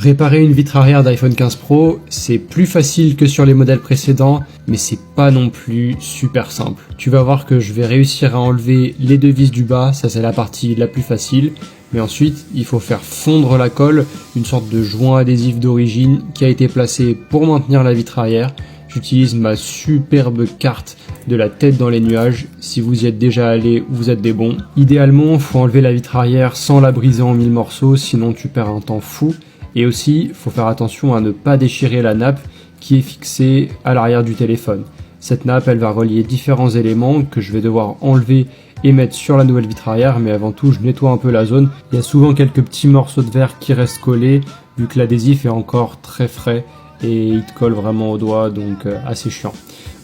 Réparer une vitre arrière d'iPhone 15 Pro, c'est plus facile que sur les modèles précédents, mais c'est pas non plus super simple. Tu vas voir que je vais réussir à enlever les deux vis du bas, ça c'est la partie la plus facile, mais ensuite il faut faire fondre la colle, une sorte de joint adhésif d'origine qui a été placé pour maintenir la vitre arrière. J'utilise ma superbe carte de la tête dans les nuages. Si vous y êtes déjà allé, vous êtes des bons. Idéalement, faut enlever la vitre arrière sans la briser en 1000 morceaux, sinon tu perds un temps fou. Et aussi, il faut faire attention à ne pas déchirer la nappe qui est fixée à l'arrière du téléphone. Cette nappe, elle va relier différents éléments que je vais devoir enlever et mettre sur la nouvelle vitre arrière, mais avant tout, je nettoie un peu la zone. Il y a souvent quelques petits morceaux de verre qui restent collés, vu que l'adhésif est encore très frais et il te colle vraiment au doigt, donc assez chiant.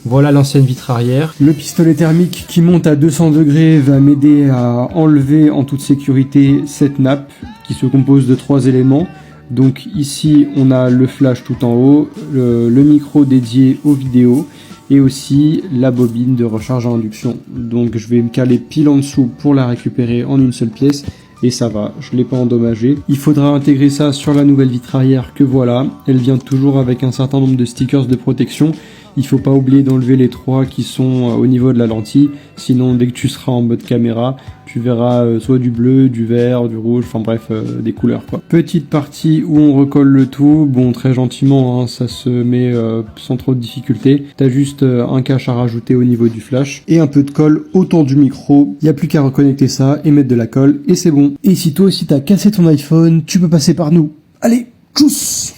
Voilà l'ancienne vitre arrière. Le pistolet thermique qui monte à 200 degrés va m'aider à enlever en toute sécurité cette nappe qui se compose de 3 éléments. Donc ici on a le flash tout en haut, le micro dédié aux vidéos et aussi la bobine de recharge à induction. Donc je vais me caler pile en dessous pour la récupérer en une seule pièce et ça va, je ne l'ai pas endommagé. Il faudra intégrer ça sur la nouvelle vitre arrière que voilà, elle vient toujours avec un certain nombre de stickers de protection. Il faut pas oublier d'enlever les 3 qui sont au niveau de la lentille, sinon dès que tu seras en mode caméra, tu verras soit du bleu, du vert, du rouge, enfin bref, des couleurs quoi. Petite partie où on recolle le tout, bon très gentiment, hein, ça se met sans trop de difficulté. T'as juste un cache à rajouter au niveau du flash et un peu de colle autour du micro. Y a plus qu'à reconnecter ça et mettre de la colle et c'est bon. Et si toi aussi t'as cassé ton iPhone, tu peux passer par nous. Allez, tchuss!